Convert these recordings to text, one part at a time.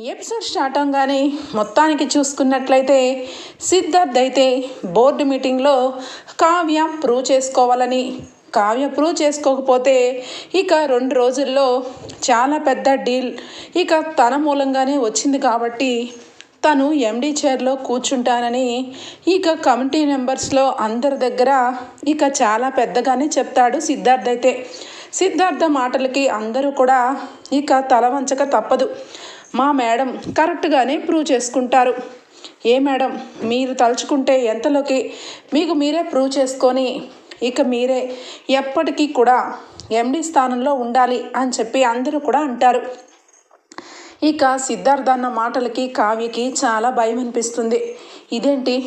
Episode start అవగానే మొత్తానికి చూసుకున్నట్లయితే సిద్ధార్థ్ అయితే బోర్డు మీటింగ్లో కావ్య ప్రూవ్ చేసుకోవాలని, కావ్య ప్రూవ్ చేసుకోకపోతే ఇక 2 రోజుల్లో చాలా పెద్ద డీల్ ఇక తన మూలంగానే వచ్చింది కాబట్టి తను ఎండి చైర్లో కూర్చుంటానని ఇక కమిటీ మెంబర్స్లో అందరి దగ్గర ఇక చాలా పెద్దగానే చెప్తాడు సిద్ధార్థ్ అయితే. సిద్ధార్థ మాటలకి అందరూ కూడా ఇక తల వంచక తప్పదు. మా మేడం కరెక్ట్గానే ప్రూవ్ చేసుకుంటారు. ఏ మేడం, మీరు తలుచుకుంటే ఎంతలోకి మీకు మీరే ప్రూవ్ చేసుకొని ఇక మీరే ఎప్పటికీ కూడా ఎండి స్థానంలో ఉండాలి అని చెప్పి అందరూ కూడా అంటారు. ఇక సిద్ధార్థ అన్న మాటలకి కావ్యకి చాలా భయం అనిపిస్తుంది. ఇదేంటి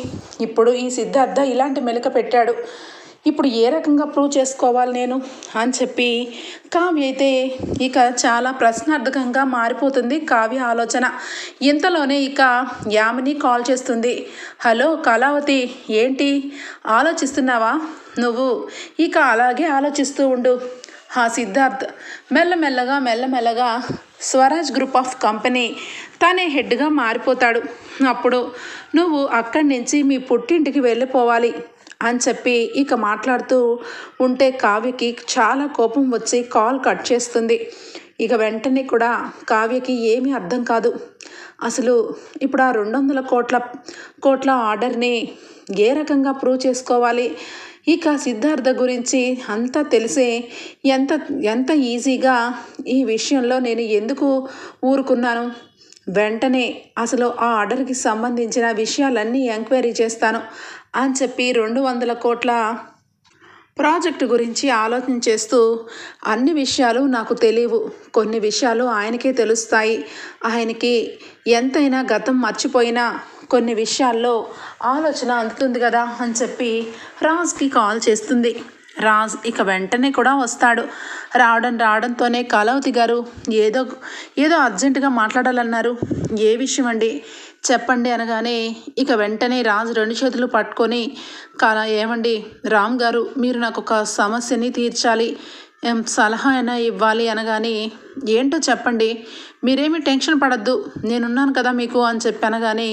ఇప్పుడు ఈ సిద్ధార్థ ఇలాంటి మెలిక పెట్టాడు, ఇప్పుడు ఏ రకంగా ప్రూవ్ చేసుకోవాలి నేను అని చెప్పి కావ్య అయితే ఇక చాలా ప్రశ్నార్థకంగా మారిపోతుంది కావ్య ఆలోచన. ఇంతలోనే ఇక యామిని కాల్ చేస్తుంది. హలో కళావతి, ఏంటి ఆలోచిస్తున్నావా? నువ్వు ఇక అలాగే ఆలోచిస్తూ ఉండు. సిద్ధార్థ్ మెల్లమెల్లగా స్వరాజ్ గ్రూప్ ఆఫ్ కంపెనీ తనే హెడ్గా మారిపోతాడు. అప్పుడు నువ్వు అక్కడి నుంచి మీ పుట్టింటికి వెళ్ళిపోవాలి అని చెప్పి ఇక మాట్లాడుతూ ఉంటే కావ్యకి చాలా కోపం వచ్చి కాల్ కట్ చేస్తుంది. ఇక వెంటనే కూడా కావ్యకి ఏమీ అర్థం కాదు. అసలు ఇప్పుడు ఆ 200 కోట్ల ఆర్డర్ని ఏ రకంగా ప్రూవ్ చేసుకోవాలి? ఇక సిద్ధార్థ గురించి అంతా తెలిసే ఎంత ఈజీగా ఈ విషయంలో నేను ఎందుకు ఊరుకున్నాను? వెంటనే అసలు ఆ ఆర్డర్కి సంబంధించిన విషయాలన్నీ ఎంక్వైరీ చేస్తాను అని చెప్పి 200 కోట్ల ప్రాజెక్టు గురించి ఆలోచన చేస్తూ అన్ని విషయాలు నాకు తెలియవు, కొన్ని విషయాలు ఆయనకే తెలుస్తాయి, ఆయనకి ఎంతైనా గతం మర్చిపోయినా కొన్ని విషయాల్లో ఆలోచన అందుతుంది కదా అని చెప్పి రాజ్కి కాల్ చేస్తుంది. రాజ్ ఇక వెంటనే కూడా వస్తాడు. రావడంతోనే కళావతి గారు ఏదో అర్జెంటుగా మాట్లాడాలన్నారు. ఏ విషయం అండి చెప్పండి అనగానే ఇక వెంటనే రాజు 2 చేతులు పట్టుకొని ఏమండి రామ్ గారు, మీరు నాకు ఒక సమస్యని తీర్చాలి, సలహా అయినా ఇవ్వాలి అనగానే ఏంటో చెప్పండి, మీరేమీ టెన్షన్ పడద్దు, నేనున్నాను కదా మీకు అని చెప్పి అనగానే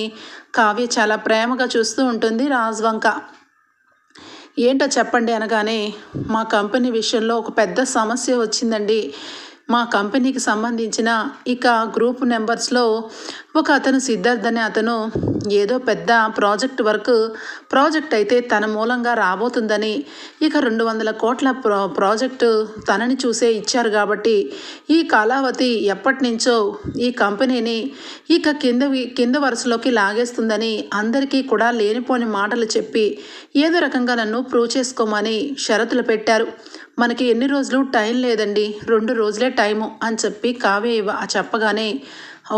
కావ్య చాలా ప్రేమగా చూస్తూ ఉంటుంది రాజ్ వంక. ఏంటో చెప్పండి అనగానే మా కంపెనీ విషయంలో ఒక పెద్ద సమస్య వచ్చిందండి. మా కంపెనీకి సంబంధించిన ఇక గ్రూప్ మెంబర్స్లో ఒక అతను సిద్ధార్థ్ అనే అతను ఏదో పెద్ద ప్రాజెక్ట్ అయితే తన మూలంగా రాబోతుందని, ఇక 200 కోట్ల ప్రాజెక్టు తనని చూసే ఇచ్చారు కాబట్టి ఈ కళావతి ఎప్పటి నుంచో ఈ కంపెనీని ఇక కింద వరుసలోకి లాగేస్తుందని అందరికీ కూడా లేనిపోని మాటలు చెప్పి ఏదో రకంగా నన్ను ప్రూవ్ చేసుకోమని షరతులు పెట్టారు. మనకి ఎన్ని రోజులు టైం లేదండి, 2 రోజులే టైము అని చెప్పి కావ్య చెప్పగానే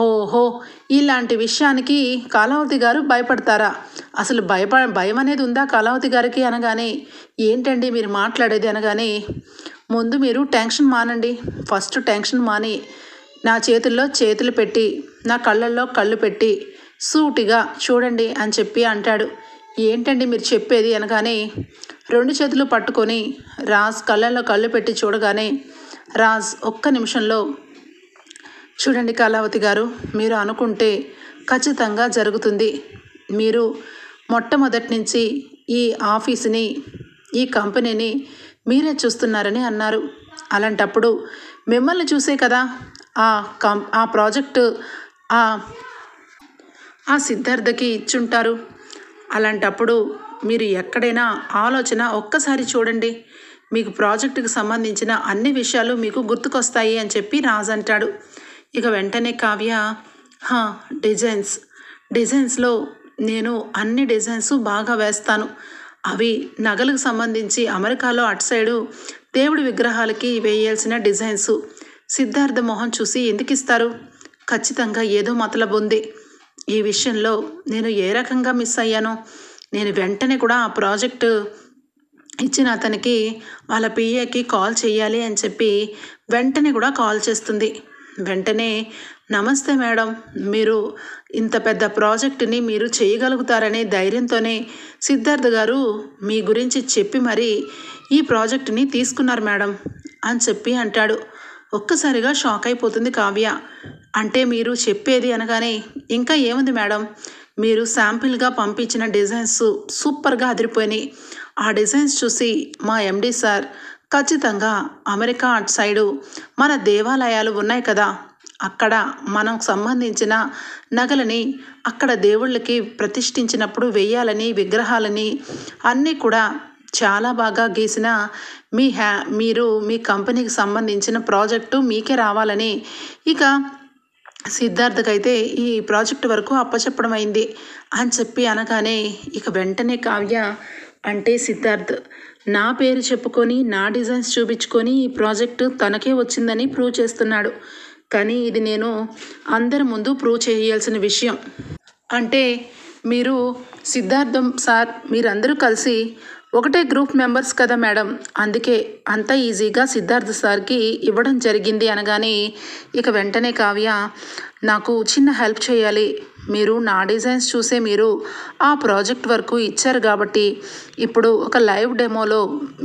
ఓహో, ఇలాంటి విషయానికి కళావతి గారు భయపడతారా? అసలు భయం అనేది ఉందా కళావతి గారికి అనగానే ఏంటండి మీరు మాట్లాడేది అనగానే ముందు మీరు టెన్షన్ మానండి, ఫస్ట్ టెన్షన్ మాని నా చేతుల్లో చేతులు పెట్టి నా కళ్ళల్లో కళ్ళు పెట్టి సూటిగా చూడండి అని చెప్పి అంటాడు. ఏంటండి మీరు చెప్పేది అనగానే 2 చేతులు పట్టుకొని రాజ్ కళ్ళల్లో కళ్ళు పెట్టి చూడగానే రాజ్ ఒక్క నిమిషంలో చూడండి కళావతి గారు, మీరు అనుకుంటే ఖచ్చితంగా జరుగుతుంది. మీరు మొట్టమొదటి నుంచి ఈ ఆఫీసుని ఈ కంపెనీని మీరే చూస్తున్నారని అన్నారు. అలాంటప్పుడు మిమ్మల్ని చూసే కదా ఆ ప్రాజెక్టు ఆ సిద్ధార్థకి ఇచ్చుంటారు. అలాంటప్పుడు మీరు ఎక్కడైనా ఆలోచన ఒక్కసారి చూడండి, మీకు ప్రాజెక్టుకు సంబంధించిన అన్ని విషయాలు మీకు గుర్తుకొస్తాయి అని చెప్పి రాజ్ అంటాడు. ఇక వెంటనే కావ్య డిజైన్స్లో నేను అన్ని డిజైన్స్ బాగా వేస్తాను, అవి నగలకు సంబంధించి అమెరికాలో అటు సైడు దేవుడి విగ్రహాలకి వేయాల్సిన డిజైన్స్ సిద్ధార్థ మొహం చూసి ఎందుకు ఇస్తారు? ఖచ్చితంగా ఏదో మతలబు ఉంది. ఈ విషయంలో నేను ఏ రకంగా మిస్ అయ్యానో నేను వెంటనే కూడా ఆ ప్రాజెక్టు ఇచ్చిన అతనికి వాళ్ళ పిఏకి కాల్ చేయాలి అని చెప్పి వెంటనే కూడా కాల్ చేస్తుంది. వెంటనే నమస్తే మేడం, మీరు ఇంత పెద్ద ప్రాజెక్టుని మీరు చేయగలుగుతారనే ధైర్యంతోనే సిద్ధార్థ్ గారు మీ గురించి చెప్పి మరీ ఈ ప్రాజెక్టుని తీసుకున్నారు మేడం అని చెప్పి అంటాడు. ఒక్కసారిగా షాక్ అయిపోతుంది కావ్య. అంటే మీరు చెప్పేది అనగానే ఇంకా ఏముంది మేడం, మీరు శాంపిల్గా పంపించిన డిజైన్స్ సూపర్గా అదిరిపోయినాయి. ఆ డిజైన్స్ చూసి మా ఎండి సార్ ఖచ్చితంగా అమెరికా అటు సైడు మన దేవాలయాలు ఉన్నాయి కదా, అక్కడ మనకు సంబంధించిన నగలని అక్కడ దేవుళ్ళకి ప్రతిష్ఠించినప్పుడు వేయాలని విగ్రహాలని అన్నీ కూడా చాలా బాగా గీసిన మీరు మీ కంపెనీకి సంబంధించిన ప్రాజెక్టు మీకే రావాలని ఇక సిద్ధార్థకైతే ఈ ప్రాజెక్ట్ వరకు అప్పచెప్పడం అయింది అని చెప్పి అనగానే ఇక వెంటనే కావ్య అంటే సిద్ధార్థ్ నా పేరు చెప్పుకొని నా డిజైన్స్ చూపించుకొని ఈ ప్రాజెక్టు తనకే వచ్చిందని ప్రూవ్ చేస్తున్నాడు. కానీ ఇది నేను అందరి ముందు ప్రూవ్ చేయాల్సిన విషయం. అంటే మీరు సిద్ధార్థం సార్ మీరందరూ కలిసి ఒకటే గ్రూప్ మెంబర్స్ కదా మేడం, అందుకే అంత ఈజీగా సిద్ధార్థ సార్కి ఇవ్వడం జరిగింది అనగానే ఇక వెంటనే కావ్య నాకు చిన్న హెల్ప్ చేయాలి, మీరు నా డిజైన్స్ చూసే మీరు ఆ ప్రాజెక్ట్ వరకు ఇచ్చారు కాబట్టి ఇప్పుడు ఒక లైవ్ డెమోలో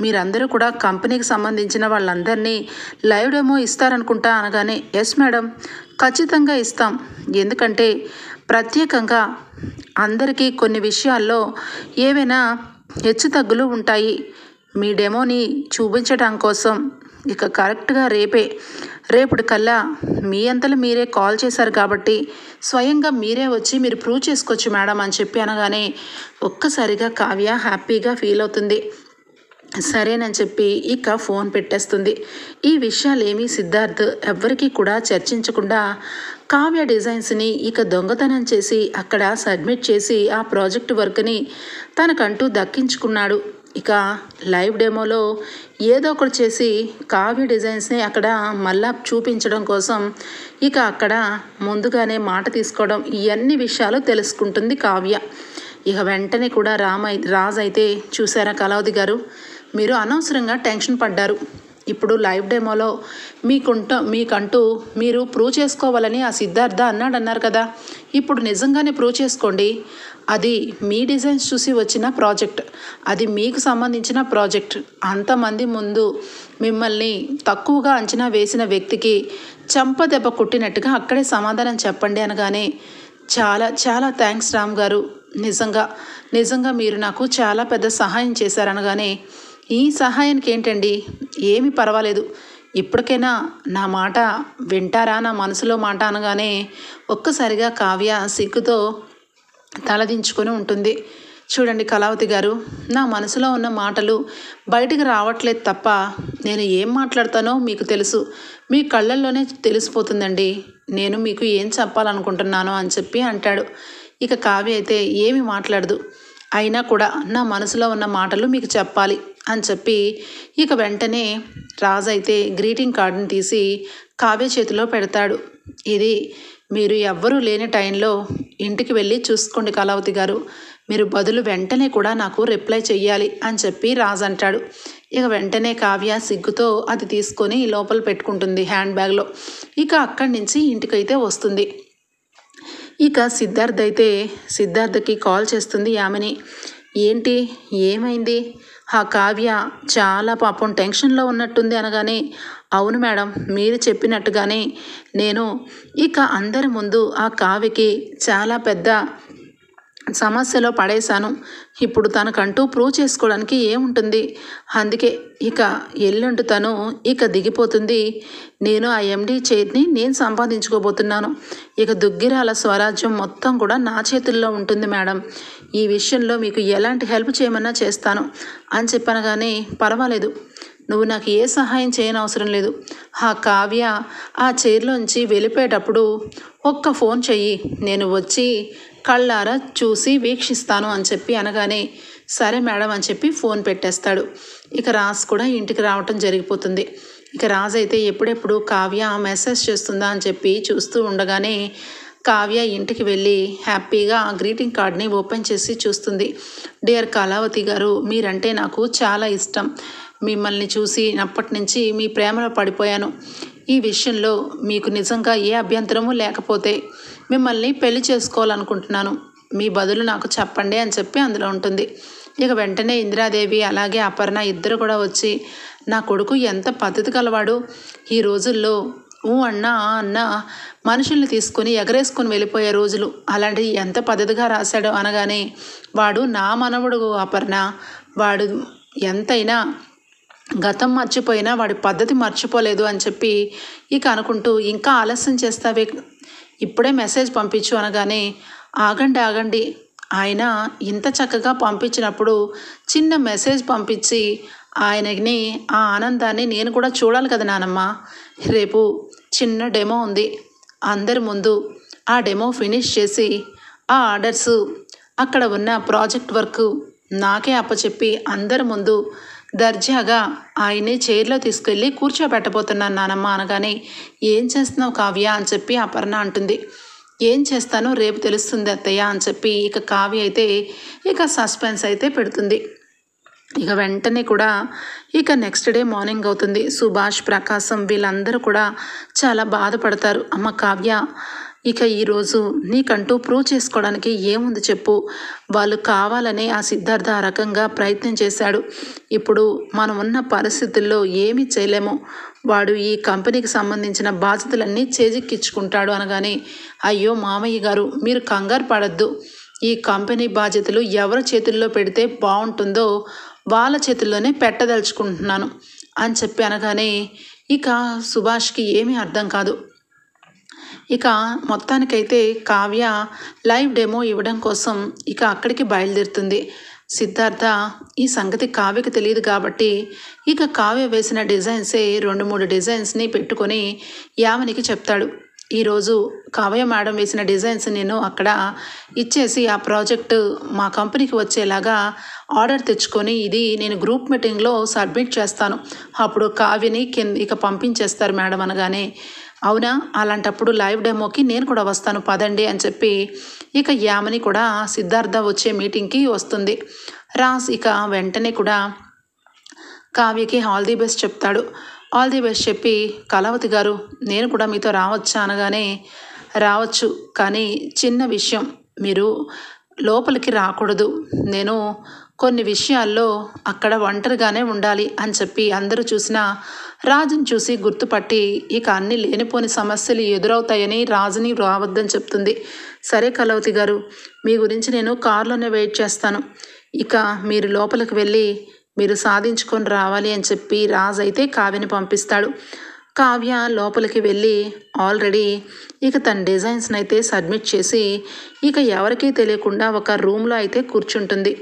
మీరందరూ కూడా కంపెనీకి సంబంధించిన వాళ్ళందరినీ లైవ్ డెమో ఇస్తారనుకుంటా అనగానే ఎస్ మేడం ఖచ్చితంగా ఇస్తాం, ఎందుకంటే ప్రత్యేకంగా అందరికీ కొన్ని విషయాల్లో ఏవైనా హెచ్చు తగ్గులు ఉంటాయి. మీ డెమోని చూపించడం కోసం ఇక కరెక్ట్గా రేపటి కల్లా మీ అంతలో మీరే కాల్ చేశారు కాబట్టి స్వయంగా మీరే వచ్చి మీరు ప్రూవ్ చేసుకోవచ్చు మేడం అని చెప్పి అనగానే ఒక్కసారిగా కావ్య హ్యాపీగా ఫీల్ అవుతుంది. సరేనని చెప్పి ఇక ఫోన్ పెట్టేస్తుంది. ఈ విషయాలేమీ సిద్ధార్థ్ ఎవ్వరికీ కూడా చర్చించకుండా కావ్య డిజైన్స్ని ఇక దొంగతనం చేసి అక్కడ సబ్మిట్ చేసి ఆ ప్రాజెక్ట్ వర్క్ని తనకంటూ దక్కించుకున్నాడు. ఇక లైవ్ డెమోలో ఏదో ఒకటి చేసి కావ్య డిజైన్స్ని అక్కడ మళ్ళా చూపించడం కోసం ఇక అక్కడ ముందుగానే మాట తీసుకోవడం ఇవన్నీ విషయాలు తెలుసుకుంటుంది కావ్య. ఇక వెంటనే కూడా రాజ్ అయితే చూసారా కళావతి గారు, మీరు అనవసరంగా టెన్షన్ పడ్డారు. ఇప్పుడు లైవ్ డెమోలో మీకంటూ మీరు ప్రూవ్ చేసుకోవాలని ఆ సిద్ధార్థ అన్నారు కదా, ఇప్పుడు నిజంగానే ప్రూవ్ చేసుకోండి. అది మీ డిజైన్స్ చూసి వచ్చిన ప్రాజెక్ట్, అది మీకు సంబంధించిన ప్రాజెక్ట్. అంతమంది ముందు మిమ్మల్ని తక్కువగా అంచనా వేసిన వ్యక్తికి చెంపదెబ్బ కొట్టినట్టుగా అక్కడే సమాధానం చెప్పండి అనగానే చాలా చాలా థ్యాంక్స్ రామ్ గారు, నిజంగా మీరు నాకు చాలా పెద్ద సహాయం చేశారనగానే ఈ సహాయానికి ఏంటండి, ఏమీ పర్వాలేదు, ఇప్పటికైనా నా మాట వింటారా నా మనసులో మాట అనగానే ఒక్కసారిగా కావ్య సిగ్గుతో తలదించుకొని ఉంటుంది. చూడండి కళావతి గారు, నా మనసులో ఉన్న మాటలు బయటికి రావట్లేదు తప్ప నేను ఏం మాట్లాడతానో మీకు తెలుసు, మీ కళ్ళల్లోనే తెలిసిపోతుందండి నేను మీకు ఏం చెప్పాలనుకుంటున్నానో అని చెప్పి అంటాడు. ఇక కావ్య అయితే ఏమి మాట్లాడదు, అయినా కూడా నా మనసులో ఉన్న మాటలు మీకు చెప్పాలి అని చెప్పి ఇక వెంటనే రాజు అయితే గ్రీటింగ్ కార్డుని తీసి కావ్య చేతిలో పెడతాడు. ఇది మీరు ఎవ్వరూ లేని టైంలో ఇంటికి వెళ్ళి చూసుకోండి కళావతి గారు, మీరు బదులు వెంటనే కూడా నాకు రిప్లై చెయ్యాలి అని చెప్పి రాజు అంటాడు. ఇక వెంటనే కావ్య సిగ్గుతో అది తీసుకొని లోపల పెట్టుకుంటుంది హ్యాండ్ బ్యాగ్లో. ఇక అక్కడి నుంచి ఇంటికైతే వస్తుంది. ఇక సిద్ధార్థకి కాల్ చేస్తుంది యామిని. ఏంటి ఏమైంది, ఆ కావ్య చాలా పాపం టెన్షన్లో ఉన్నట్టుంది అనగానే అవును మేడం, మీరు చెప్పినట్టుగానే నేను ఇక అందరి ముందు ఆ కావ్యకి చాలా పెద్ద సమస్యలో పడేశాను. ఇప్పుడు తనకంటూ ప్రూవ్ చేసుకోవడానికి ఏముంటుంది, అందుకే ఇక ఎల్లుండి తను ఇక దిగిపోతుంది. నేను ఆ ఎండి చైర్ని నేను సంపాదించుకోబోతున్నాను. ఇక దుగ్గిరాల స్వరాజ్యం మొత్తం కూడా నా చేతుల్లో ఉంటుంది మేడం, ఈ విషయంలో మీకు ఎలాంటి హెల్ప్ చేయమన్నా చేస్తాను అని చెప్పనగానే పర్వాలేదు, నువ్వు నాకు ఏ సహాయం చేయనవసరం లేదు, ఆ కావ్య ఆ చైర్లోంచి వెళ్ళిపోయేటప్పుడు ఒక్క ఫోన్ చెయ్యి, నేను వచ్చి కళ్ళారా చూసి వీక్షిస్తాను అని చెప్పి అనగానే సరే మేడం అని చెప్పి ఫోన్ పెట్టేస్తాడు. ఇక రాజ్ కూడా ఇంటికి రావటం జరిగిపోతుంది. ఇక రాజ్ అయితే ఎప్పుడెప్పుడు కావ్య మెసేజ్ చేస్తుందా అని చెప్పి చూస్తూ ఉండగానే కావ్య ఇంటికి వెళ్ళి హ్యాపీగా గ్రీటింగ్ కార్డ్ని ఓపెన్ చేసి చూస్తుంది. డియర్ కళావతి గారు, మీరంటే నాకు చాలా ఇష్టం, మిమ్మల్ని చూసినప్పటి నుంచి మీ ప్రేమలో పడిపోయాను. ఈ విషయంలో మీకు నిజంగా ఏ అభ్యంతరము లేకపోతే మిమ్మల్ని పెళ్లి చేసుకోవాలనుకుంటున్నాను, మీ బదులు నాకు చెప్పండి అని చెప్పి అందులో ఉంటుంది. ఇక వెంటనే ఇందిరాదేవి అలాగే అపర్ణ ఇద్దరు కూడా వచ్చి నా కొడుకు ఎంత పద్ధతి కలవాడు, ఈ రోజుల్లో అన్నా అన్న మనుషుల్ని తీసుకొని ఎగరేసుకొని వెళ్ళిపోయే రోజులు, అలాంటిది ఎంత పద్ధతిగా రాశాడు అనగానే, వాడు నా మనవడు అపర్ణ, వాడు ఎంతైనా గతం మర్చిపోయినా వాడి పద్ధతి మర్చిపోలేదు అని చెప్పి ఇక అనుకుంటూ, ఇంకా ఆలస్యం చేస్తావే, ఇప్పుడే మెసేజ్ పంపించు అనగానే, ఆగండి ఆయన ఇంత చక్కగా పంపించినప్పుడు చిన్న మెసేజ్ పంపించి ఆయనని ఆ ఆనందాన్ని నేను కూడా చూడాలి కదా నానమ్మ. రేపు చిన్న డెమో ఉంది, అందరి ముందు ఆ డెమో ఫినిష్ చేసి ఆ ఆర్డర్స్ అక్కడ ఉన్న ప్రాజెక్ట్ వర్క్ నాకే అప్పచెప్పి అందరి ముందు దర్జాగా ఆయన్ని చైర్లో తీసుకెళ్ళి కూర్చోబెట్టబోతున్నాను నానమ్మ అనగానే, ఏం చేస్తున్నావు కావ్య అని చెప్పి అపర్ణ అంటుంది. ఏం చేస్తానో రేపు తెలుస్తుంది అత్తయ్య అని చెప్పి ఇక కావ్య అయితే ఇక సస్పెన్స్ అయితే పెడుతుంది. ఇక వెంటనే కూడా ఇక నెక్స్ట్ డే మార్నింగ్ అవుతుంది. సుభాష్, ప్రకాశం వీళ్ళందరూ కూడా చాలా బాధపడతారు. అమ్మ కావ్య, ఇక ఈరోజు నీకంటూ ప్రూవ్ చేసుకోవడానికి ఏముంది చెప్పు, వాళ్ళు కావాలనే ఆ సిద్ధార్థ ఆ రకంగా ప్రయత్నం చేశాడు. ఇప్పుడు మనం ఉన్న పరిస్థితుల్లో ఏమీ చేయలేము, వాడు ఈ కంపెనీకి సంబంధించిన బాధ్యతలన్నీ చేజిక్కించుకుంటాడు అనగానే, అయ్యో మామయ్య గారు మీరు కంగారు పడద్దు, ఈ కంపెనీ బాధ్యతలు ఎవరి చేతుల్లో పెడితే బాగుంటుందో వాళ్ళ చేతుల్లోనే పెట్టదలుచుకుంటున్నాను అని చెప్పి అనగానే ఇక సుభాష్కి ఏమీ అర్థం కాదు. ఇక మొత్తానికైతే కావ్య లైవ్ డెమో ఇవ్వడం కోసం ఇక అక్కడికి బయలుదేరుతుంది. సిద్ధార్థ ఈ సంగతి కావ్యకి తెలియదు కాబట్టి ఇక కావ్య వేసిన డిజైన్సే 2-3 డిజైన్స్ని పెట్టుకొని యామినికి చెప్తాడు. ఈరోజు కావ్య మేడం వేసిన డిజైన్స్ నేను అక్కడ ఇచ్చేసి ఆ ప్రాజెక్టు మా కంపెనీకి వచ్చేలాగా ఆర్డర్ తెచ్చుకొని ఇది నేను గ్రూప్ మీటింగ్లో సబ్మిట్ చేస్తాను, అప్పుడు కావ్యని ఇక పంపించేస్తారు మేడం అనగానే, అవునా, అలాంటప్పుడు లైవ్ డెమోకి నేను కూడా వస్తాను పదండి అని చెప్పి ఇక యామిని కూడా సిద్ధార్థ వచ్చే మీటింగ్కి వస్తుంది. రాజ్ ఇక వెంటనే కూడా కావ్యకి ఆల్ ది బెస్ట్ చెప్తాడు. ఆల్ ది బెస్ట్ చెప్పి, కళావతి గారు నేను కూడా మీతో రావచ్చా అనగానే, రావచ్చు, కానీ చిన్న విషయం, మీరు లోపలికి రాకూడదు, నేను కొన్ని విషయాల్లో అక్కడ ఒంటరిగానే ఉండాలి అని చెప్పి అందరూ చూసిన రాజుని చూసి గుర్తుపట్టి ఇక అన్ని లేనిపోని సమస్యలు ఎదురవుతాయని రాజుని రావద్దని చెప్తుంది. సరే కళావతి గారు, మీ గురించి నేను కారులోనే వెయిట్ చేస్తాను, ఇక మీరు లోపలికి వెళ్ళి మీరు సాధించుకొని రావాలి అని చెప్పి రాజు అయితే కావ్యని పంపిస్తాడు. కావ్య లోపలికి వెళ్ళి ఆల్రెడీ ఇక తన డిజైన్స్ని అయితే సబ్మిట్ చేసి ఇక ఎవరికీ తెలియకుండా ఒక రూమ్లో అయితే కూర్చుంటుంది.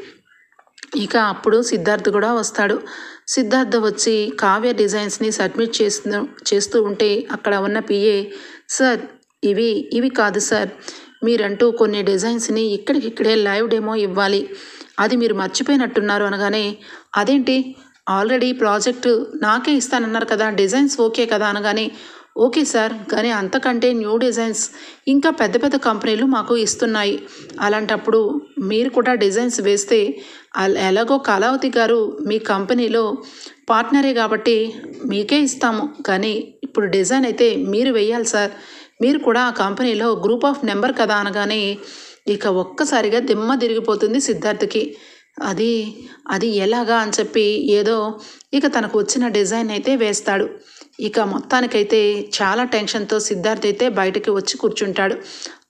ఇక అప్పుడు సిద్ధార్థ్ కూడా వస్తాడు. సిద్ధార్థ వచ్చి కావ్య డిజైన్స్ని సబ్మిట్ చేస్తూ ఉంటే అక్కడ ఉన్న పిఏ, సార్ ఇవి కాదు సార్, మీరంటూ కొన్ని డిజైన్స్ని ఇక్కడికిక్కడే లైవ్ డెమో ఇవ్వాలి, అది మీరు మర్చిపోయినట్టున్నారు అనగానే, అదేంటి ఆల్రెడీ ప్రాజెక్టు నాకే ఇస్తానన్నారు కదా, డిజైన్స్ ఓకే కదా అనగానే, ఓకే సార్, కానీ అంతకంటే న్యూ డిజైన్స్ ఇంకా పెద్ద పెద్ద కంపెనీలు మాకు ఇస్తున్నాయి, అలాంటప్పుడు మీరు కూడా డిజైన్స్ వేస్తే ఎలాగో కళావతి గారు మీ కంపెనీలో పార్ట్నరే కాబట్టి మీకే ఇస్తాము, కానీ ఇప్పుడు డిజైన్ అయితే మీరు వేయాలి సార్, మీరు కూడా ఆ కంపెనీలో గ్రూప్ ఆఫ్ నెంబర్ కదా అనగానే ఇక ఒక్కసారిగా దిమ్మ తిరిగిపోతుంది సిద్ధార్థకి. అది ఎలాగా అని చెప్పి ఏదో ఇక తనకు వచ్చిన డిజైన్ అయితే వేస్తాడు. ఇక మొత్తానికైతే చాలా టెన్షన్తో సిద్ధార్థ్ అయితే బయటకి వచ్చి కూర్చుంటాడు.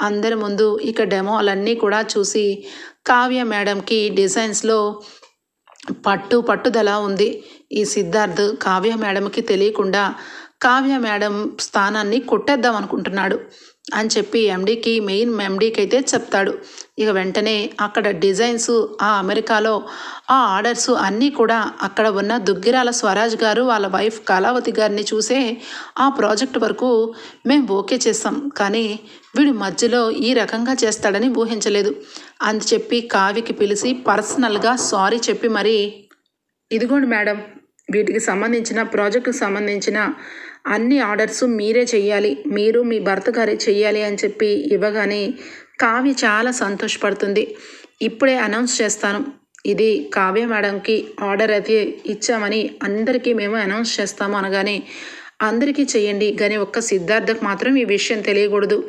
అందరి ముందు ఇక డెమోలన్నీ కూడా చూసి కావ్య మేడంకి డిజైన్స్లో పట్టుదల ఉంది. ఈ సిద్ధార్థ్ కావ్య మేడంకి తెలియకుండా కావ్య మేడం స్థానాన్ని కొట్టేద్దాం అనుకుంటున్నాడు అని చెప్పి మెయిన్ ఎండీకి అయితే చెప్తాడు. ఇక వెంటనే అక్కడ డిజైన్స్, ఆ అమెరికాలో ఆ ఆర్డర్స్ అన్నీ కూడా అక్కడ ఉన్న దుగ్గిరాల స్వరాజ్ గారు వాళ్ళ వైఫ్ కళావతి గారిని చూసే ఆ ప్రాజెక్ట్ వరకు మేము ఓకే చేస్తాం, కానీ వీడు మధ్యలో ఈ రకంగా చేస్తాడని ఊహించలేదు అని చెప్పి కావ్యకి పిలిచి పర్సనల్గా సారీ చెప్పి, మరి ఇదిగోండి మేడం, వీటికి సంబంధించిన ప్రాజెక్టుకు సంబంధించిన అన్ని ఆర్డర్స్ మీరే చెయ్యాలి, మీరు మీ భర్త గారే చెయ్యాలి అని చెప్పి ఇవ్వగానే కావ్య చాలా సంతోషపడుతుంది. ఇప్పుడే అనౌన్స్ చేస్తాను, ఇది కావ్య మేడంకి ఆర్డర్ అయితే ఇచ్చామని అందరికీ మేము అనౌన్స్ చేస్తాము అనగానే, అందరికీ చెయ్యండి కానీ ఒక్క సిద్ధార్థకు మాత్రం ఈ విషయం తెలియకూడదు,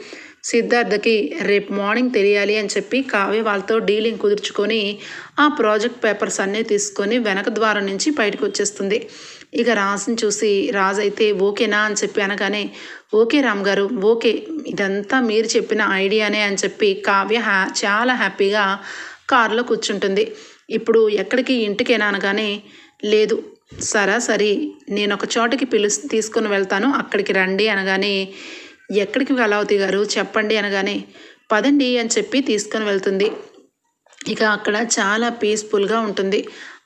సిద్ధార్థకి రేపు మార్నింగ్ తెలియాలి అని చెప్పి కావ్య వాళ్ళతో డీలింగ్ కుదుర్చుకొని ఆ ప్రాజెక్ట్ పేపర్స్ అన్నీ తీసుకొని వెనక ద్వారం నుంచి బయటకు వచ్చేస్తుంది. ఇక రాజుని చూసి రాజు అయితే ఓకేనా అని చెప్పి అనగానే ఓకే రామ్ గారు ఓకే, ఇదంతా మీరు చెప్పిన ఐడియానే అని చెప్పి కావ్య చాలా హ్యాపీగా కారులో కూర్చుంటుంది. ఇప్పుడు ఎక్కడికి ఇంటికేనా అనగానే లేదు సరే నేను ఒక చోటకి తీసుకొని వెళ్తాను అక్కడికి రండి అనగానే ఎక్కడికి కళావతి గారు చెప్పండి అనగానే పదండి అని చెప్పి తీసుకొని వెళ్తుంది. ఇక అక్కడ చాలా పీస్ఫుల్గా ఉంటుంది.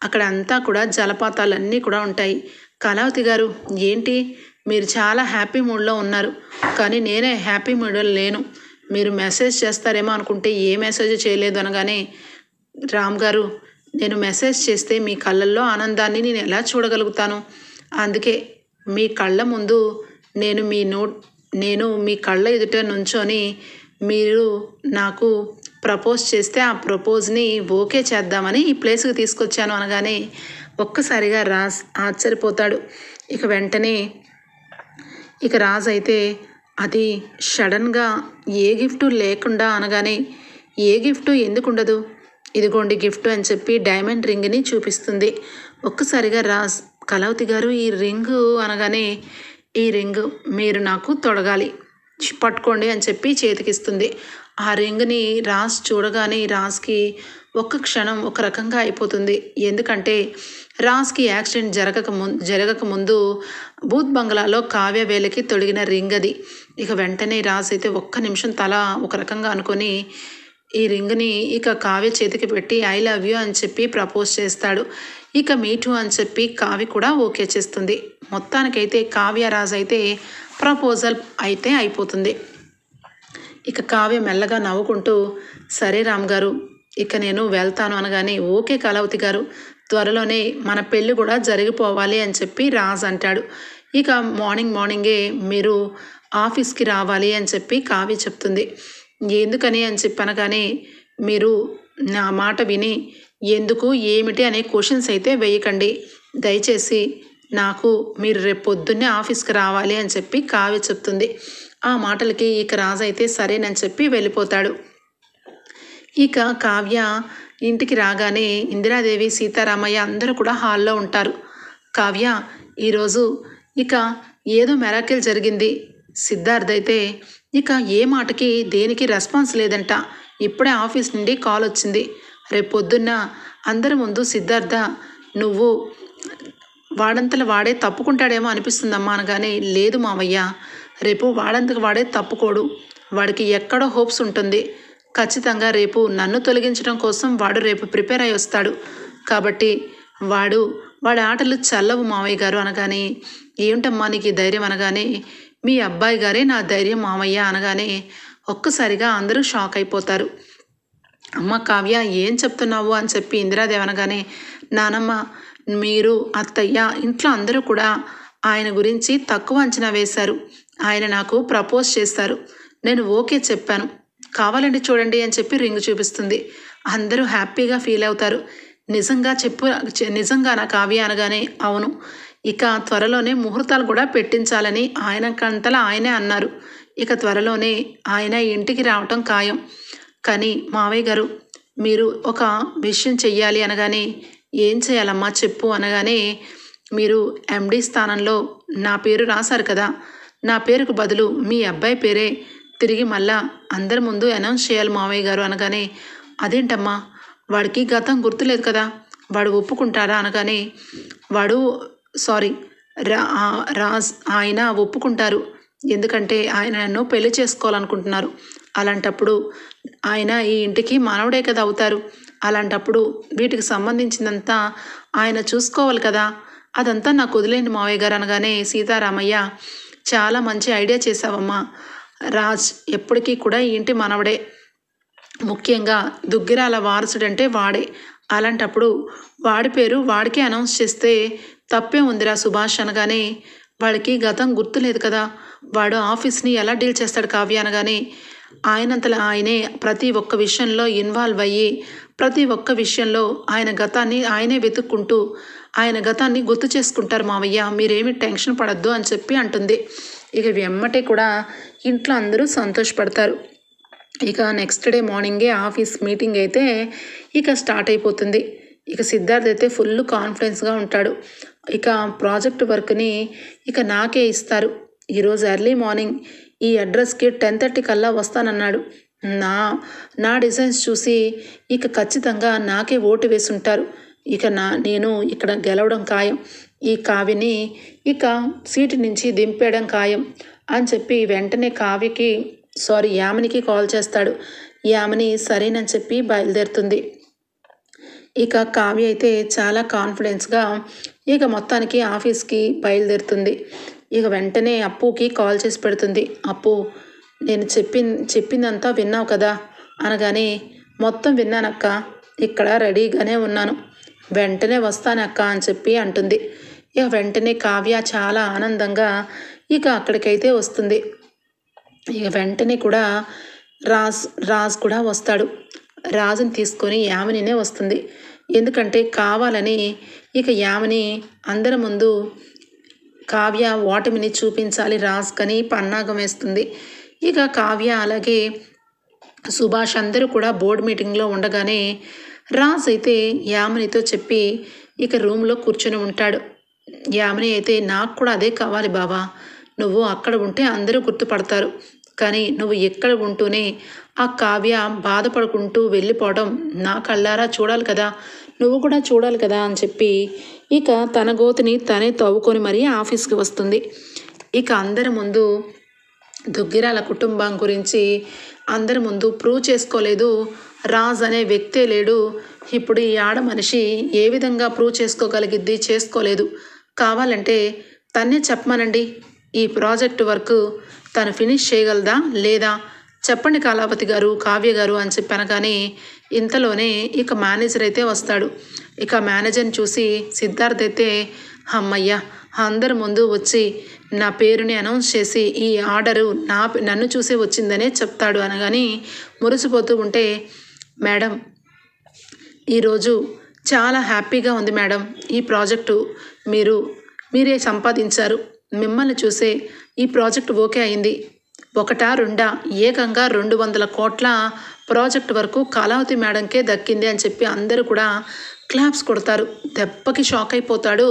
అక్కడ అంతా కూడా జలపాతాలన్నీ కూడా ఉంటాయి. కళావతి గారు ఏంటి మీరు చాలా హ్యాపీ మూడ్లో ఉన్నారు, కానీ నేనే హ్యాపీ మూడ్లో లేను, మీరు మెసేజ్ చేస్తారేమో అనుకుంటే ఏ మెసేజ్ చేయలేదు అనగానే రామ్ గారు నేను మెసేజ్ చేస్తే మీ కళ్ళల్లో ఆనందాన్ని నేను ఎలా చూడగలుగుతాను, అందుకే మీ కళ్ళ ముందు నేను మీ కళ్ళ ఎదుట నుంచొని మీరు నాకు ప్రపోజ్ చేస్తే ఆ ప్రపోజ్ని ఓకే చేద్దామని ఈ ప్లేస్కి తీసుకొచ్చాను అనగానే ఒక్కసారిగా రాజ్ ఆశ్చర్యపోతాడు. ఇక వెంటనే ఇక రాజ్ అయితే అది సడన్గా ఏ గిఫ్ట్ లేకుండా అనగానే ఏ గిఫ్ట్ ఎందుకు ఉండదు, ఇదిగోండి గిఫ్ట్ అని చెప్పి డైమండ్ రింగ్ని చూపిస్తుంది. ఒక్కసారిగా రాజ్ కళావతి గారు ఈ రింగు అనగానే ఈ రింగ్ మీరు నాకు తొడగాలి పట్టుకోండి అని చెప్పి చేతికిస్తుంది. ఆ రింగ్ని రాజ్ చూడగానే రాజ్కి ఒక్క క్షణం ఒక రకంగా అయిపోతుంది. ఎందుకంటే రాజ్కి యాక్సిడెంట్ జరగకముందు భూత్ బంగ్లాలో కావ్య వేలకి తొడిగిన రింగ్ అది. ఇక వెంటనే రాజ్ అయితే ఒక్క నిమిషం తల ఒక రకంగా అనుకొని ఈ రింగ్ని ఇక కావ్య చేతికి పెట్టి ఐ లవ్ యూ అని చెప్పి ప్రపోజ్ చేస్తాడు. ఇక మీటు అని చెప్పి కావ్య కూడా ఓకే చేస్తుంది. మొత్తానికైతే కావ్య రాజ్ అయితే ప్రపోజల్ అయితే అయిపోతుంది. ఇక కావ్య మెల్లగా నవ్వుకుంటూ సరే రామ్ గారు ఇక నేను వెళ్తాను అనగానే ఓకే కళావతి గారు త్వరలోనే మన పెళ్ళి కూడా జరిగిపోవాలి అని చెప్పి రాజ్ అంటాడు. ఇక మార్నింగే మీరు ఆఫీస్కి రావాలి అని చెప్పి కావ్య చెప్తుంది. ఎందుకని అని చెప్పి అనగానే మీరు నా మాట విని ఎందుకు ఏమిటి అనే క్వశ్చన్స్ అయితే వేయకండి, దయచేసి నాకు మీరు రేపు పొద్దున్నే ఆఫీస్కి రావాలి అని చెప్పి కావ్య చెప్తుంది. ఆ మాటలకి ఇక రాజు అయితే సరేనని చెప్పి వెళ్ళిపోతాడు. ఇక కావ్య ఇంటికి రాగానే ఇందిరాదేవి సీతారామయ్య అందరూ కూడా హాల్లో ఉంటారు. కావ్య ఈరోజు ఇక ఏదో మెరాకిల్ జరిగింది, సిద్ధార్థ్ అయితే ఇక ఏ మాటకి దేనికి రెస్పాన్స్ లేదంట, ఇప్పుడే ఆఫీస్ నుండి కాల్ వచ్చింది, రేపు పొద్దున్న అందరి ముందు సిద్ధార్థ నువ్వు వాడంతలో వాడే తప్పుకుంటాడేమో అనిపిస్తుందమ్మా అనగానే లేదు మావయ్య రేపు వాడంతకు వాడే తప్పుకోడు, వాడికి ఎక్కడో హోప్స్ ఉంటుంది, ఖచ్చితంగా రేపు నన్ను తొలగించడం కోసం వాడు రేపు ప్రిపేర్ అయి వస్తాడు, కాబట్టి వాడి ఆటలు చల్లవు మావయ్య గారు అనగానే ఏమిటమ్మా నీకు ధైర్యం అనగానే మీ అబ్బాయి గారే నా ధైర్యం మావయ్య అనగానే ఒక్కసారిగా అందరూ షాక్ అయిపోతారు. అమ్మ కావ్య ఏం చెప్తున్నావు అని చెప్పి ఇందిరాదేవి అనగానే నానమ్మ మీరు అత్తయ్య ఇంట్లో అందరూ కూడా ఆయన గురించి తక్కువ అంచనా వేశారు, ఆయన నాకు ప్రపోజ్ చేస్తారు, నేను ఓకే చెప్పాను, కావాలండి చూడండి అని చెప్పి రింగ్ చూపిస్తుంది. అందరూ హ్యాపీగా ఫీల్ అవుతారు. నిజంగా నా కావ్య అనగానే అవును, ఇక త్వరలోనే ముహూర్తాలు కూడా పెట్టించాలని ఆయనకంతలా ఆయనే అన్నారు, ఇక త్వరలోనే ఆయన ఇంటికి రావటం ఖాయం, కానీ మావయ్య గారు మీరు ఒక విషయం చెయ్యాలి అనగానే ఏం చేయాలమ్మా చెప్పు అనగానే మీరు ఎండి స్థానంలో నా పేరు రాశారు కదా, నా పేరుకు బదులు మీ అబ్బాయి పేరే తిరిగి మళ్ళా అందరి ముందు అనౌన్స్ చేయాలి మావయ్య గారు అనగానే అదేంటమ్మా వాడికి గతం గుర్తులేదు కదా, వాడు ఒప్పుకుంటారా అనగానే రాజ్ ఆయన ఒప్పుకుంటారు, ఎందుకంటే ఆయన నన్ను పెళ్లి చేసుకోవాలనుకుంటున్నారు, అలాంటప్పుడు ఆయన ఈ ఇంటికి మానవుడే కదా అవుతారు, అలాంటప్పుడు వీటికి సంబంధించిందంతా ఆయన చూసుకోవాలి కదా, అదంతా నాకు వదిలేండి మావయ్య గారు అనగానే సీతారామయ్య చాలా మంచి ఐడియా చేశావమ్మా, రాజ్ ఎప్పటికీ కూడా ఈ ఇంటి మనవడే, ముఖ్యంగా దుగ్గిరాల వారసుడంటే వాడే, అలాంటప్పుడు వాడి పేరు వాడికే అనౌన్స్ చేస్తే తప్పే ఉందిరా సుభాష్ అనగానే వాడికి గతం గుర్తులేదు కదా, వాడు ఆఫీస్ని ఎలా డీల్ చేస్తాడు కావ్య అనగానే ఆయనంతలా ఆయనే ప్రతి ఒక్క విషయంలో ఇన్వాల్వ్ అయ్యి ప్రతి ఒక్క విషయంలో ఆయన గతాన్ని ఆయనే వెతుక్కుంటూ ఆయన గతాన్ని గుర్తు చేసుకుంటారు మావయ్య, మీరేమి టెన్షన్ పడద్దు అని చెప్పి అంటుంది. ఇక వెమ్మటే కూడా ఇంట్లో అందరూ సంతోషపడతారు. ఇక నెక్స్ట్ డే మార్నింగే ఆఫీస్ మీటింగ్ అయితే ఇక స్టార్ట్ అయిపోతుంది. ఇక సిద్ధార్థ్ అయితే ఫుల్ కాన్ఫిడెన్స్గా ఉంటాడు. ఇక ప్రాజెక్ట్ వర్క్ని ఇక నాకే ఇస్తారు. ఈరోజు ఎర్లీ మార్నింగ్ ఈ అడ్రస్కి 10:30 కల్లా వస్తానన్నాడు. నా డిజైన్స్ చూసి ఇక ఖచ్చితంగా నాకే ఓటు వేసుంటారు. ఇక నేను ఇక్కడ గెలవడం ఖాయం. ఈ కావ్యని ఇక సీటు నుంచి దింపేయడం ఖాయం అని చెప్పి వెంటనే యామినికి కాల్ చేస్తాడు. యామిని సరేనని చెప్పి బయలుదేరుతుంది. ఇక కావ్య అయితే చాలా కాన్ఫిడెన్స్గా ఇక మొత్తానికి ఆఫీస్కి బయలుదేరుతుంది. ఇక వెంటనే అప్పుకి కాల్ చేసి పెడుతుంది. అప్పు, నేను చెప్పిందంతా విన్నావు కదా అనగానే, మొత్తం విన్నానక్క, ఇక్కడ రెడీగానే ఉన్నాను, వెంటనే వస్తానక్క అని చెప్పి అంటుంది. ఇక వెంటనే కావ్య చాలా ఆనందంగా ఇక అక్కడికైతే వస్తుంది. ఇక వెంటనే కూడా రాజ్ కూడా వస్తాడు. రాజుని తీసుకొని యామినినే వస్తుంది. ఎందుకంటే కావాలని ఇక యామిని అందరి ముందు కావ్య ఓటమిని చూపించాలి రాజ్కని పన్నాగం వేస్తుంది. ఇక కావ్య అలాగే సుభాష్ అందరూ కూడా బోర్డు మీటింగ్లో ఉండగానే రాజ్ అయితే యామినితో చెప్పి ఇక రూమ్లో కూర్చొని ఉంటాడు. యామిని అయితే, నాకు కూడా అదే కావాలి బావా, నువ్వు అక్కడ ఉంటే అందరూ గుర్తుపడతారు, కానీ నువ్వు ఎక్కడ ఉంటూనే ఆ కావ్య బాధపడుకుంటూ వెళ్ళిపోవడం నా కళ్ళారా చూడాలి కదా, నువ్వు కూడా చూడాలి కదా అని చెప్పి ఇక తన గోతిని తనే తవ్వుకొని మరీ ఆఫీస్కి వస్తుంది. ఇక అందరి ముందు దుగ్గిరాల కుటుంబం గురించి అందరి ముందు ప్రూవ్ చేసుకోలేదు, రాజ్ అనే వ్యక్తే లేడు, ఇప్పుడు ఈ ఆడ మనిషి ఏ విధంగా ప్రూవ్ చేసుకోగలిగిద్ది, చేసుకోలేదు, కావాలంటే తన్నే చెప్పమనండి, ఈ ప్రాజెక్ట్ వర్క్ తను ఫినిష్ చేయగలదా లేదా చెప్పండి కళావతి గారు, కావ్య గారు అని చెప్పాను. కానీ ఇంతలోనే ఇక మేనేజర్ అయితే వస్తాడు. ఇక మేనేజర్ని చూసి సిద్ధార్థ్ అయితే, అమ్మయ్య, అందరి ముందు వచ్చి నా పేరుని అనౌన్స్ చేసి ఈ ఆర్డరు నన్ను చూసి వచ్చిందనే చెప్తాడు అనగాని మురిసిపోతూ ఉంటే, మేడం ఈరోజు చాలా హ్యాపీగా ఉంది మేడం, ఈ ప్రాజెక్టు మీరే సంపాదించారు, మిమ్మల్ని చూసే ఈ ప్రాజెక్ట్ ఓకే అయింది, ఒకటా రెండా ఏకంగా 200 కోట్ల ప్రాజెక్ట్ వరకు కళావతి మేడంకే దక్కింది అని చెప్పి అందరూ కూడా క్లాప్స్ కొడతారు. దెబ్బకి షాక్ అయిపోతాడు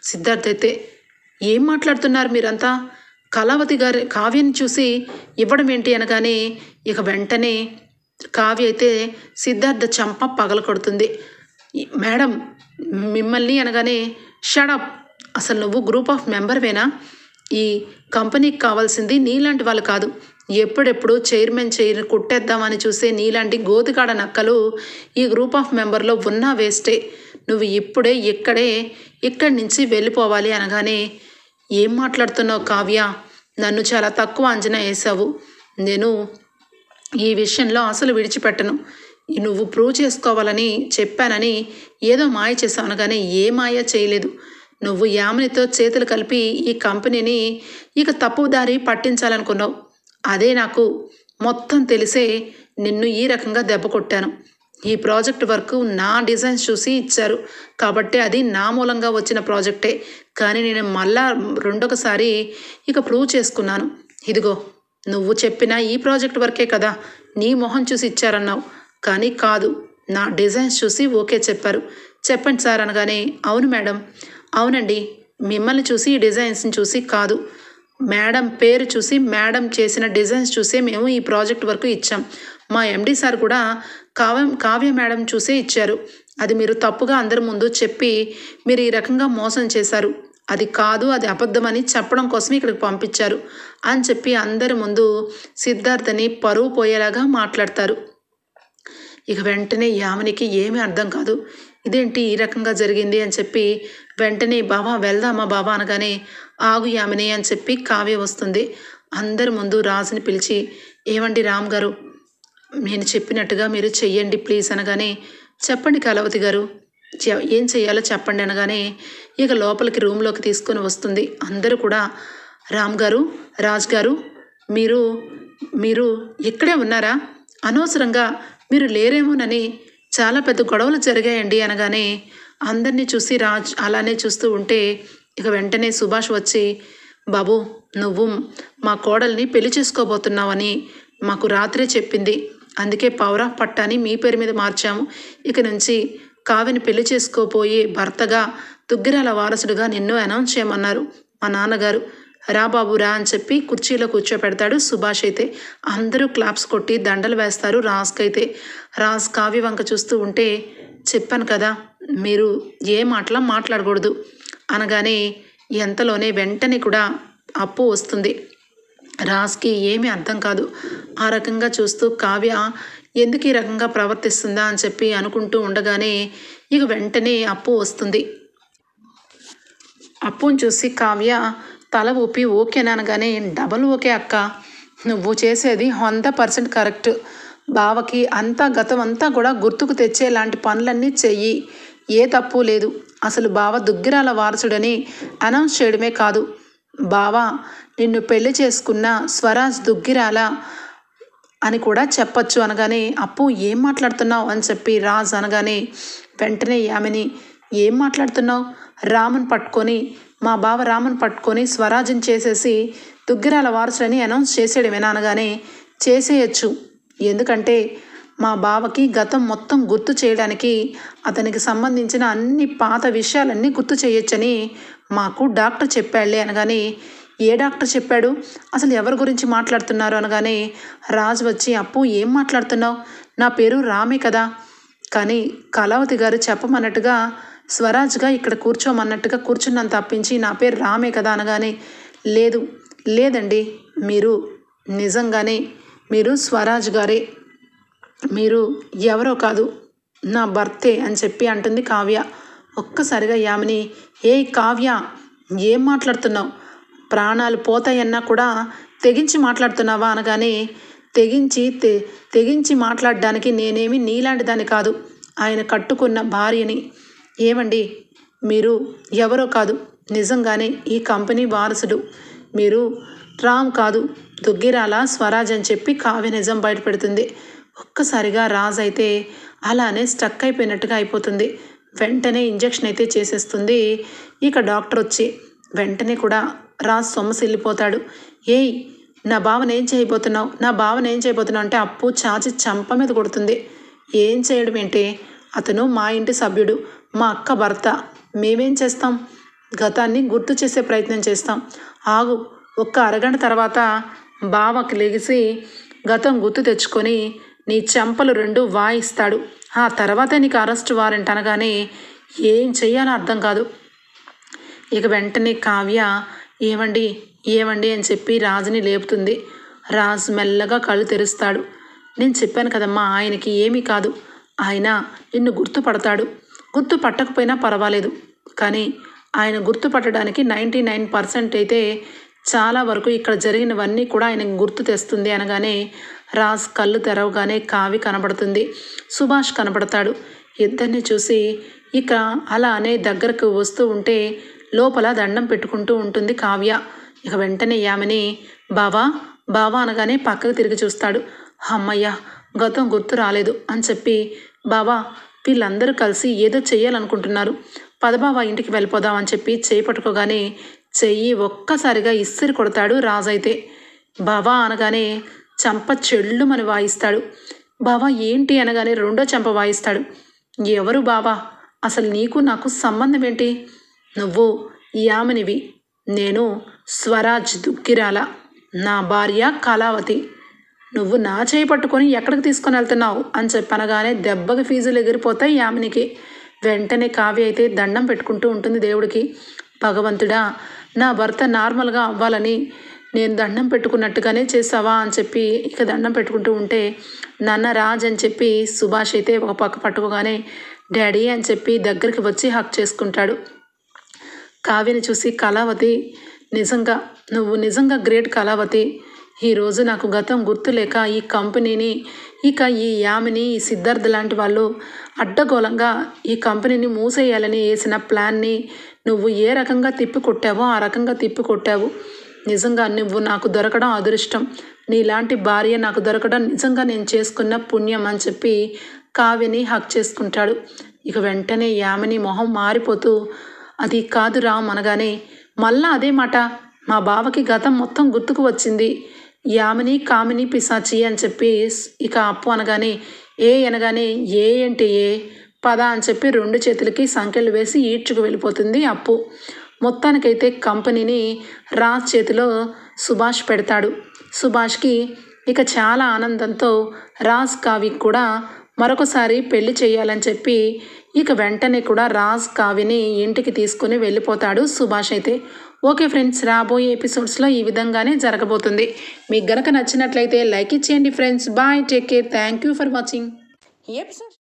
సిద్ధార్థ్ అయితే. ఏం మాట్లాడుతున్నారు మీరంతా, కళావతి గారి కావ్యని చూసి ఇవ్వడం ఏంటి అనగానే ఇక వెంటనే కావ్య అయితే సిద్ధార్థ చంప పగల కొడుతుంది. మేడం మిమ్మల్ని అనగానే, షడప్, అసలు నువ్వు గ్రూప్ ఆఫ్ మెంబర్వేనా, ఈ కంపెనీకి కావాల్సింది నీలాంటి వాళ్ళు కాదు, ఎప్పుడెప్పుడు చైర్మన్ చైర్ కుట్టేద్దామని చూసే నీలాంటి గోతికాడ నక్కలు ఈ గ్రూప్ ఆఫ్ మెంబర్లో ఉన్నా వేస్టే, నువ్వు ఇప్పుడే ఇక్కడి నుంచి వెళ్ళిపోవాలి అనగానే, ఏం మాట్లాడుతున్నావు కావ్య, నన్ను చాలా తక్కువ అంచనా వేసావు, నేను ఈ విషయంలో అసలు విడిచిపెట్టను, నువ్వు ప్రూవ్ చేసుకోవాలని చెప్పానని ఏదో మాయ చేసావు అనగానే, ఏ మాయ చేయలేదు, నువ్వు యామినితో చేతులు కలిపి ఈ కంపెనీని ఇక తప్పుదారి పట్టించాలనుకున్నావు, అదే నాకు మొత్తం తెలిసే నిన్ను ఈ రకంగా దెబ్బ కొట్టాను, ఈ ప్రాజెక్ట్ వర్క్ నా డిజైన్స్ చూసి ఇచ్చారు కాబట్టి అది నా మూలంగా వచ్చిన ప్రాజెక్టే, కానీ నేను మళ్ళా రెండొకసారి ఇక ప్రూవ్ చేసుకున్నాను, ఇదిగో నువ్వు చెప్పిన ఈ ప్రాజెక్ట్ వర్కే కదా నీ మొహం చూసి ఇచ్చారన్నావు, కానీ కాదు, నా డిజైన్స్ చూసి ఓకే చెప్పారు, చెప్పండి సార్ అనగానే, అవును మేడం, అవునండి, మిమ్మల్ని చూసి ఈ డిజైన్స్ని చూసి కాదు, మేడం పేరు చూసి మేడం చేసిన డిజైన్స్ చూసే మేము ఈ ప్రాజెక్ట్ వరకు ఇచ్చాం, మా ఎండి సార్ కూడా కావ్య మేడం చూసే ఇచ్చారు, అది మీరు తప్పుగా అందరి ముందు చెప్పి మీరు ఈ రకంగా మోసం చేశారు, అది కాదు, అది అబద్ధమని చెప్పడం కోసం ఇక్కడికి పంపించారు అని చెప్పి అందరి ముందు సిద్ధార్థని పరువు పోయేలాగా మాట్లాడతారు. ఇక వెంటనే యామినికి ఏమీ అర్థం కాదు, ఇదేంటి ఈ రకంగా జరిగింది అని చెప్పి వెంటనే, బావా వెళ్దామా బావా అనగానే, ఆగు యామిని అని చెప్పి కావ్య వస్తుంది. అందరి ముందు రాజుని పిలిచి, ఏమండి రామ్ గారు, నేను చెప్పినట్టుగా మీరు చెయ్యండి ప్లీజ్ అనగానే, చెప్పండి కళావతి గారు, ఏం చెయ్యాలో చెప్పండి అనగానే ఇక లోపలికి రూమ్లోకి తీసుకొని వస్తుంది. అందరూ కూడా, రామ్ గారు, రాజ్ గారు, మీరు ఇక్కడే ఉన్నారా, అనవసరంగా మీరు లేరేమోనని చాలా పెద్ద గొడవలు జరిగాయండి అనగానే అందరినీ చూసి రాజ్ అలానే చూస్తూ ఉంటే ఇక వెంటనే సుభాష్ వచ్చి, బాబు, నువ్వు మా కోడల్ని పెళ్లి చేసుకోబోతున్నావని మాకు రాత్రే చెప్పింది. అందుకే పవర్ ఆఫ్ పట్టాని మీ పేరు మీద మార్చాము. ఇక నుంచి కావ్యని పెళ్లి చేసుకోపోయే భర్తగా దుగ్గిరాల వారసుడుగా నిన్ను అనౌన్స్ చేయమన్నారు మా నాన్నగారు. రా బాబు రా అని చెప్పి కుర్చీలో కూర్చోపెడతాడు సుభాష్. అయితే అందరూ క్లాప్స్ కొట్టి దండలు వేస్తారు రాజ్కైతే. రాజ్ కావ్య వంక చూస్తూ ఉంటే, చెప్పాను కదా మీరు ఏ మాటలా మాట్లాడకూడదు అనగానే ఎంతలోనే వెంటనే కూడా అప్పు వస్తుంది. రాజ్కి ఏమీ అర్థం కాదు. ఆ రకంగా చూస్తూ కావ్య ఎందుకు ఈ రకంగా ప్రవర్తిస్తుందా అని చెప్పి అనుకుంటూ ఉండగానే ఇక వెంటనే అప్పు వస్తుంది. అప్పుని చూసి కావ్య తల ఊపి ఓకేనా అనగానే, డబల్ ఓకే అక్క, నువ్వు చేసేది 100% కరెక్ట్. బావకి అంతా గతం అంతా కూడా గుర్తుకు తెచ్చేలాంటి పనులన్నీ చెయ్యి, ఏ తప్పు లేదు. అసలు బావ దుగ్గిరాల వారసుడని అనౌన్స్ చేయడమే కాదు, బావ నిన్ను పెళ్లి చేసుకున్న స్వరాజ్ దుగ్గిరాల అని కూడా చెప్పచ్చు అనగానే, అప్పు ఏం మాట్లాడుతున్నావు అని చెప్పి రాజ్ అనగానే వెంటనే యామిని, ఏం మాట్లాడుతున్నావు? రాముని పట్టుకొని మా బావ రాముని పట్టుకొని స్వరాజ్యం చేసేసి దుగ్గిరాల వారసులని అనౌన్స్ చేసేయడమేనా అనగానే, చేసేయచ్చు. ఎందుకంటే మా బావకి గతం మొత్తం గుర్తు చేయడానికి అతనికి సంబంధించిన అన్ని పాత విషయాలన్నీ గుర్తు చేయొచ్చని మాకు డాక్టర్ చెప్పాడులే అనగానే, ఏ డాక్టర్ చెప్పాడు? అసలు ఎవరి గురించి మాట్లాడుతున్నారు అనగానే రాజు వచ్చి, అప్పు ఏం మాట్లాడుతున్నావు? నా పేరు రామే కదా, కానీ కళావతి గారు చెప్పమన్నట్టుగా స్వరాజ్గా ఇక్కడ కూర్చోమన్నట్టుగా కూర్చున్నాను తప్పించి నా పేరు రామే కదా అనగానే, లేదండి, మీరు నిజంగానే మీరు స్వరాజ్ గారే, మీరు ఎవరో కాదు, నా భర్తే అని చెప్పి అంటుంది కావ్య. ఒక్కసారిగా యామిని, ఏ కావ్య ఏం మాట్లాడుతున్నావు? ప్రాణాలు పోతాయన్నా కూడా తెగించి మాట్లాడుతున్నావా అనగానే, తెగించి మాట్లాడడానికి నేనేమి నీలాంటి దాన్ని కాదు, ఆయన కట్టుకున్న భార్యని. ఏమండి, మీరు ఎవరో కాదు, నిజంగానే ఈ కంపెనీ వారసుడు, మీరు రామ్ కాదు దుగ్గిరాల స్వరాజ్ అని చెప్పి కావ్య నిజం బయటపెడుతుంది. ఒక్కసారిగా రాజ్ అయితే అలానే స్టక్ అయిపోయినట్టుగా అయిపోతుంది. వెంటనే ఇంజెక్షన్ అయితే చేసేస్తుంది. ఇక డాక్టర్ వచ్చి వెంటనే కూడా రాజ్ సొమ్మసిల్లిపోతాడు. ఏయ్, నా బావను ఏం చేయబోతున్నావు అంటే అప్పు చాచి చంప మీద కొడుతుంది. ఏం చేయడం ఏంటి, అతను మా ఇంటి సభ్యుడు, మా అక్క భర్త, మేమేం చేస్తాం? గతాన్ని గుర్తు చేసే ప్రయత్నం చేస్తాం. ఆగు, ఒక్క అరగంట తర్వాత బావకి లెగిసి గతం గుర్తు తెచ్చుకొని నీ చెంపలు 2 వాయిస్తాడు, ఆ తర్వాతే నీకు అరెస్ట్ వారెంట్ అనగానే ఏం చెయ్యాలో అర్థం కాదు. ఇక వెంటనే కావ్య ఏమండి అని చెప్పి రాజుని లేపుతుంది. రాజు మెల్లగా కళ్ళు తెరుస్తాడు. నేను చెప్పాను కదమ్మా, ఆయనకి ఏమీ కాదు, ఆయన నిన్ను గుర్తుపడతాడు, గుర్తుపట్టకపోయినా పర్వాలేదు, కానీ ఆయన గుర్తుపట్టడానికి 99% అయితే చాలా వరకు ఇక్కడ జరిగినవన్నీ కూడా ఆయనకు గుర్తు తెస్తుంది అనగానే రాజ్ కళ్ళు తెరవగానే కావ్య కనబడుతుంది, సుభాష్ కనబడతాడు. ఇద్దరిని చూసి ఇక అలానే దగ్గరకు వస్తూ ఉంటే లోపల దండం పెట్టుకుంటూ ఉంటుంది కావ్య. ఇక వెంటనే యామిని, బావా అనగానే పక్కకు తిరిగి చూస్తాడు. అమ్మయ్య, గతం గుర్తు రాలేదు అని చెప్పి, బావా వీళ్ళందరూ కలిసి ఏదో చెయ్యాలనుకుంటున్నారు, పదబావా ఇంటికి వెళ్ళిపోదామని చెప్పి చేయి పట్టుకోగానే చెయ్యి ఒక్కసారిగా ఇస్సిరి కొడతాడు రాజైతే. బావా అనగానే చంప చెళ్ళుమని వాయిస్తాడు. బావా ఏంటి అనగానే 2వ చెంప వాయిస్తాడు. ఎవరు బావా, అసలు నీకు నాకు సంబంధం ఏంటి? నువ్వు యామినివి, నేను స్వరాజ్ దుగ్గిరాల, నా భార్య కళావతి, నువ్వు నా చేయి పట్టుకొని ఎక్కడికి తీసుకొని వెళ్తున్నావు అని చెప్పనగానే దెబ్బకి ఫీజులు ఎగిరిపోతాయి యామినికి. వెంటనే కావ్య అయితే దండం పెట్టుకుంటూ ఉంటుంది దేవుడికి. భగవంతుడా, నా భర్త నార్మల్గా అవ్వాలని నేను దండం పెట్టుకున్నట్టుగానే చేసావా అని చెప్పి ఇక దండం పెట్టుకుంటూ ఉంటే, నాన్న రాజ్ అని చెప్పి సుభాష్ అయితే ఒక పక్క పట్టుకోగానే డాడీ అని చెప్పి దగ్గరికి వచ్చి హక్ చేసుకుంటాడు. కావ్యని చూసి కళావతి, నువ్వు నిజంగా గ్రేట్ కళావతి, ఈరోజు నాకు గతం గుర్తులేక ఈ కంపెనీని, ఇక ఈ యామిని, ఈ సిద్ధార్థ్ లాంటి వాళ్ళు అడ్డగోలంగా ఈ కంపెనీని మూసేయాలని వేసిన ప్లాన్ని నువ్వు ఏ రకంగా తిప్పికొట్టావో ఆ రకంగా తిప్పికొట్టావు. నిజంగా నువ్వు నాకు దొరకడం అదృష్టం, నీలాంటి భార్య నాకు దొరకడం నిజంగా నేను చేసుకున్న పుణ్యం అని చెప్పి కావ్యని హక్ చేసుకుంటాడు. ఇక వెంటనే యామిని మొహం మారిపోతూ, అది కాదు రామ్ అనగానే, మళ్ళా అదే మాట, మా బావకి గతం మొత్తం గుర్తుకు వచ్చింది. యామిని కామిని పిశాచి అని చెప్పి ఇక అప్పు అనగానే ఏ అంటే ఏ పద అని చెప్పి 2 చేతులకి సంకెళ్ళు వేసి ఈడ్చుకు వెళ్ళిపోతుంది అప్పు. మొత్తానికైతే కంపెనీని రాజ్ చేతిలో సుభాష్ పెడతాడు. సుభాష్కి ఇక చాలా ఆనందంతో రాజ్ కావ్యకి కూడా మరొకసారి పెళ్లి చేయాలని చెప్పి ఇక వెంటనే కూడా రాజ్ కావ్యని ఇంటికి తీసుకొని వెళ్ళిపోతాడు సుభాష్ అయితే. ఓకే ఫ్రెండ్స్, రాబోయే ఎపిసోడ్స్లో ఈ విధంగానే జరగబోతుంది. మీకు గనక నచ్చినట్లయితే లైక్ ఇచ్చేయండి friends. Bye, take care, thank you for watching ఈ ఎపిసోడ్.